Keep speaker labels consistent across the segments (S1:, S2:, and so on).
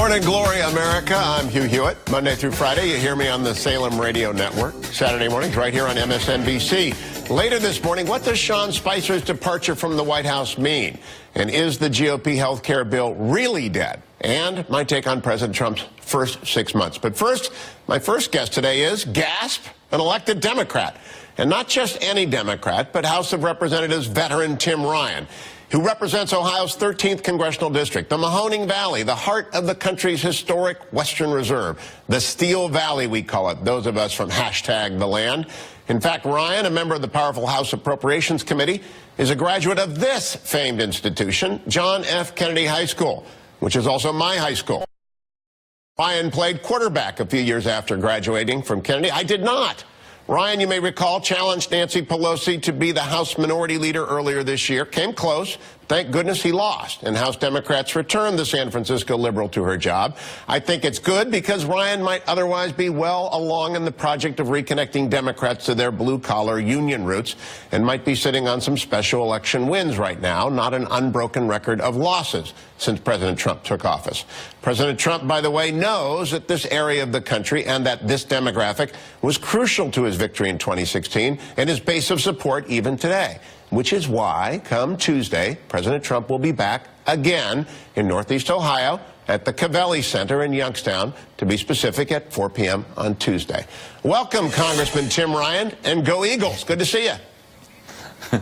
S1: Morning Glory, America. I'm Hugh Hewitt. Monday through Friday, you hear me on the Salem Radio Network. Saturday mornings right here on MSNBC. Later this morning, what does Sean Spicer's departure from the White House mean? And is the GOP health care bill really dead? And my take on President Trump's first 6 months. But first, my first guest today is, gasp, an elected Democrat. And not just any Democrat, but House of Representatives veteran Tim Ryan, who represents Ohio's 13th congressional district, the Mahoning Valley, the heart of the country's historic Western Reserve, the Steel Valley, we call it, those of us from #TheLand. In fact, Ryan, a member of the powerful House Appropriations Committee, is a graduate of this famed institution, John F. Kennedy High School, which is also my high school. Ryan played quarterback a few years after graduating from Kennedy. I did not. Ryan, you may recall, challenged Nancy Pelosi to be the House Minority Leader earlier this year. Came close. Thank goodness he lost, and House Democrats returned the San Francisco liberal to her job. I think it's good because Ryan might otherwise be well along in the project of reconnecting Democrats to their blue-collar union roots and might be sitting on some special election wins right now, not an unbroken record of losses since President Trump took office. President Trump, by the way, knows that this area of the country and that this demographic was crucial to his victory in 2016 and his base of support even today. Which is why, come Tuesday, President Trump will be back again in Northeast Ohio at the Covelli Center in Youngstown, to be specific, at 4 p.m. on Tuesday. Welcome, Congressman Tim Ryan, and go Eagles. Good to see you.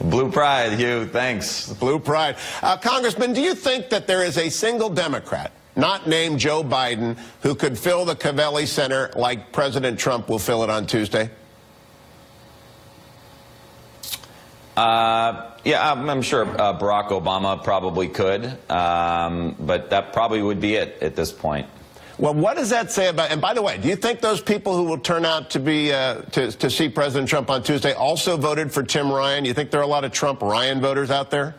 S2: Blue pride, Hugh. Thanks.
S1: Blue pride. Congressman, do you think that there is a single Democrat, not named Joe Biden, who could fill the Covelli Center like President Trump will fill it on Tuesday?
S2: Yeah, I'm sure Barack Obama probably could, but that probably would be it at this point.
S1: Well, what does that say about, and by the way, do you think those people who will turn out to be, to see President Trump on Tuesday also voted for Tim Ryan? You think there are a lot of Trump-Ryan voters out there?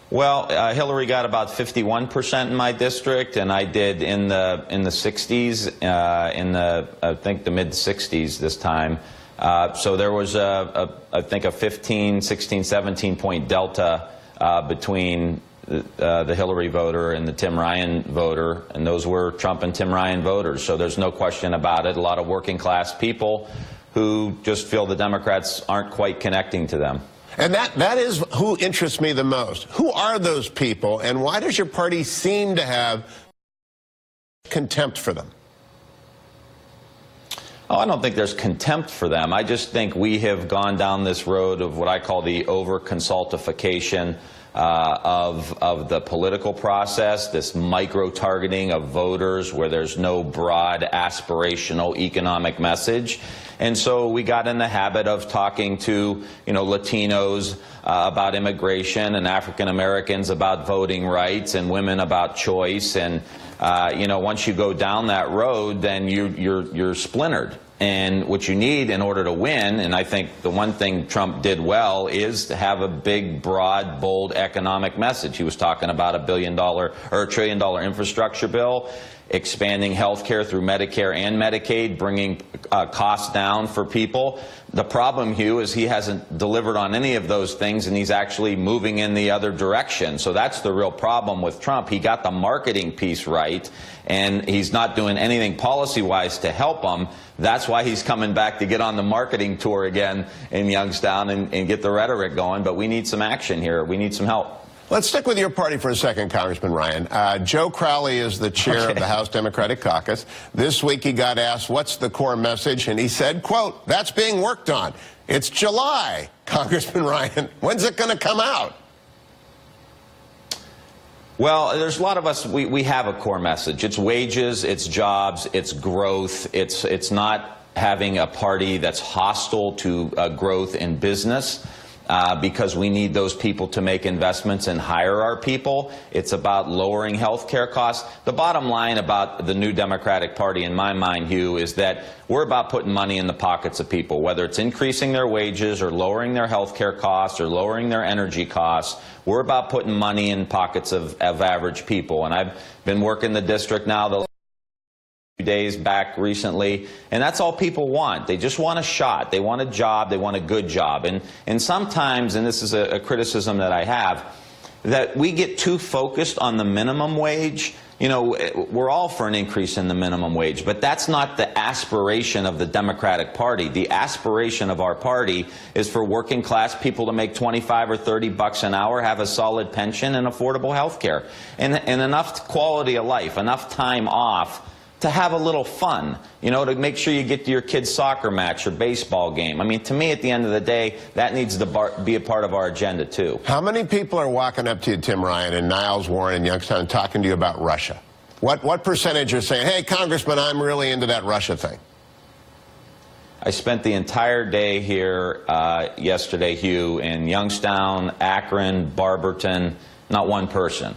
S2: Well, Hillary got about 51% in my district, and I did in the 60s, I think the mid-60s this time. So there was, I think, a 15, 16, 17-point delta between the Hillary voter and the Tim Ryan voter, and those were Trump and Tim Ryan voters. So there's no question about it. A lot of working-class people who just feel the Democrats aren't quite connecting to them.
S1: And that is who interests me the most. Who are those people, and why does your party seem to have contempt for them?
S2: Oh, I don't think there's contempt for them. I just think we have gone down this road of what I call the over-consultification of the political process, this micro-targeting of voters where there's no broad aspirational economic message. And so we got in the habit of talking to, Latinos about immigration, and African Americans about voting rights, and women about choice. And once you go down that road, then you're splintered. And what you need in order to win, and I think the one thing Trump did well, is to have a big, broad, bold economic message. He was talking about $1 billion or $1 trillion infrastructure bill, expanding health care through Medicare and Medicaid, bringing costs down for people. The problem, Hugh, is he hasn't delivered on any of those things, and he's actually moving in the other direction. So that's the real problem with Trump. He got the marketing piece right, and he's not doing anything policy-wise to help them. That's why he's coming back to get on the marketing tour again in Youngstown and get the rhetoric going. But we need some action here. We need some help.
S1: Let's stick with your party for a second, Congressman Ryan. Joe Crowley is the chair of the House Democratic Caucus. This week he got asked, what's the core message? And he said, quote, that's being worked on. It's July, Congressman Ryan. When's it going to come out?
S2: Well, there's a lot of us, we have a core message. It's wages, it's jobs, it's growth. It's not having a party that's hostile to growth in business. Because we need those people to make investments and hire our people. It's about lowering health care costs. The bottom line about the new Democratic Party, in my mind, Hugh, is that we're about putting money in the pockets of people, whether it's increasing their wages or lowering their health care costs or lowering their energy costs. We're about putting money in pockets of average people. And I've been working the district now the days back recently, and that's all people want. They just want a shot. They want a job. They want a good job. And sometimes, and this is a criticism that I have, that we get too focused on the minimum wage. You know, we're all for an increase in the minimum wage, but that's not the aspiration of the Democratic Party. The aspiration of our party is for working class people to make 25 or 30 bucks an hour, have a solid pension and affordable health care, and enough quality of life, enough time off to have a little fun, you know, to make sure you get to your kid's soccer match or baseball game. I mean, to me, at the end of the day, that needs to be a part of our agenda, too.
S1: How many people are walking up to you, Tim Ryan, and Niles, Warren, and Youngstown, talking to you about Russia? What percentage are saying, hey, Congressman, I'm really into that Russia thing?
S2: I spent the entire day here yesterday, Hugh, in Youngstown, Akron, Barberton, not one person.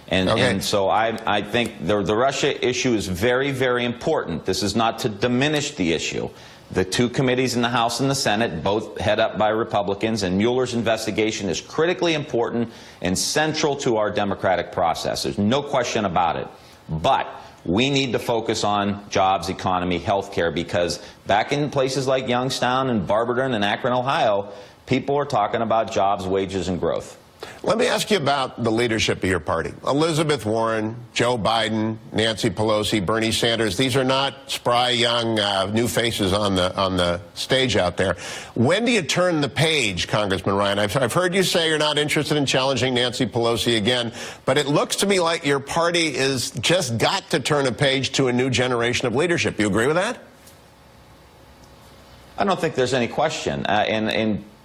S2: And so I think the Russia issue is very, very important. This is not to diminish the issue. The two committees in the House and the Senate, both head up by Republicans, and Mueller's investigation is critically important and central to our democratic process. There's no question about it. But we need to focus on jobs, economy, health care, because back in places like Youngstown and Barberton and Akron, Ohio, people are talking about jobs, wages, and growth.
S1: Let me ask you about the leadership of your party. Elizabeth Warren, Joe Biden, Nancy Pelosi, Bernie Sanders. These are not spry, young, new faces on the stage out there. When do you turn the page, Congressman Ryan? I've heard you say you're not interested in challenging Nancy Pelosi again, but it looks to me like your party is just got to turn a page to a new generation of leadership. You agree with that?
S2: I don't think there's any question.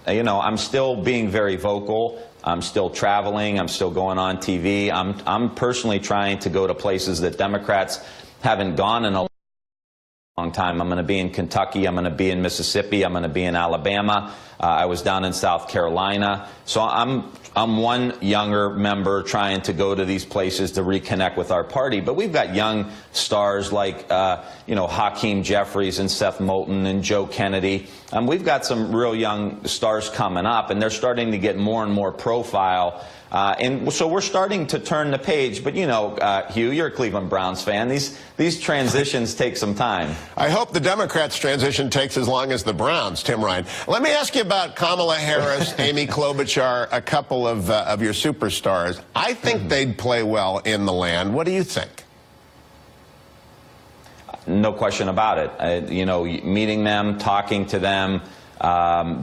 S2: You know, I'm still being very vocal. I'm still traveling. I'm still going on TV. I'm personally trying to go to places that Democrats haven't gone in a long time. I'm going to be in Kentucky. I'm going to be in Mississippi. I'm going to be in Alabama. I was down in South Carolina. So I'm one younger member trying to go to these places to reconnect with our party. But we've got young stars like, you know, Hakeem Jeffries and Seth Moulton and Joe Kennedy. We've got some real young stars coming up, and they're starting to get more and more profile. And so we're starting to turn the page. But, you know, Hugh, you're a Cleveland Browns fan. These transitions take some time.
S1: I hope the Democrats' transition takes as long as the Browns, Tim Ryan. Let me ask you about Kamala Harris, Amy Klobuchar, a couple of your superstars. I think they'd play well in the land. What do you think?
S2: No question about it. You know, meeting them, talking to them,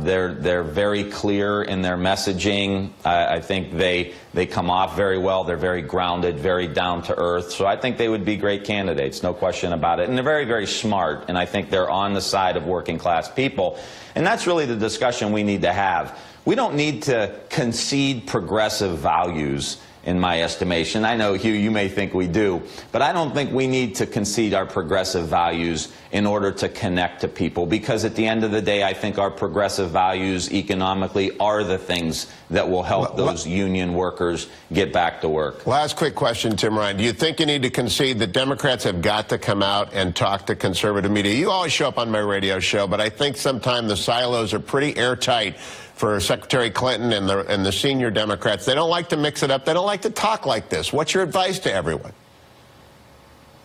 S2: they're very clear in their messaging. I think they come off very well. They're very grounded, very down to earth. So I think they would be great candidates, no question about it. And they're very, very smart. And I think they're on the side of working class people. And that's really the discussion we need to have. We don't need to concede progressive values, in my estimation. I know, Hugh, you may think we do, but I don't think we need to concede our progressive values in order to connect to people, because at the end of the day, I think our progressive values economically are the things that will help those union workers get back to work.
S1: Last quick question, Tim Ryan. Do you think you need to concede that Democrats have got to come out and talk to conservative media? You always show up on my radio show, but I think sometimes the silos are pretty airtight for Secretary Clinton and the senior Democrats. They don't like to mix it up. They don't like to talk like this. What's your advice to everyone?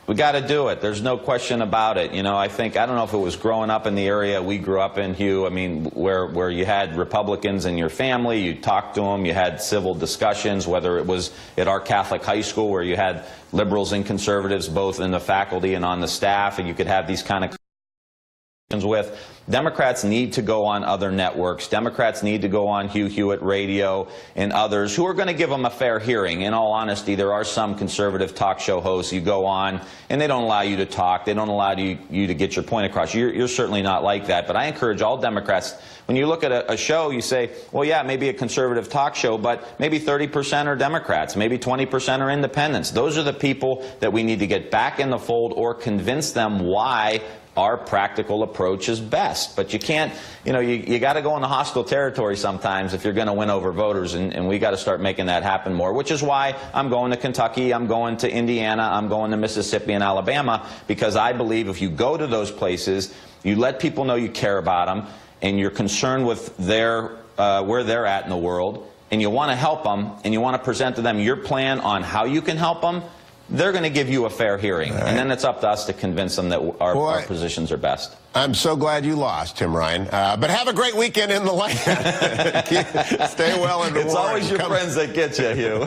S2: We got to do it. There's no question about it. You know, I don't know if it was growing up in the area we grew up in, Hugh, I mean, where you had Republicans in your family, you talked to them, you had civil discussions, whether it was at our Catholic high school where you had liberals and conservatives both in the faculty and on the staff, and you could have these kind of with. Democrats need to go on other networks. Democrats need to go on Hugh Hewitt Radio and others who are going to give them a fair hearing. In all honesty, there are some conservative talk show hosts you go on and they don't allow you to talk. They don't allow you to get your point across. You're certainly not like that. But I encourage all Democrats, when you look at a show, you say, well, yeah, maybe a conservative talk show, but maybe 30% are Democrats, maybe 20% are independents. Those are the people that we need to get back in the fold or convince them why our practical approach is best. But you can't, you know, you got to go into hostile territory sometimes if you're going to win over voters, and we got to start making that happen more, which is why I'm going to Kentucky, I'm going to Indiana, I'm going to Mississippi and Alabama, because I believe if you go to those places, you let people know you care about them, and you're concerned with where they're at in the world, and you want to help them, and you want to present to them your plan on how you can help them, they're going to give you a fair hearing. Right. And then it's up to us to convince them that our positions are best.
S1: I'm so glad you lost, Tim Ryan. But have a great weekend in the land. Stay well and
S2: It's always your friends that get you, Hugh.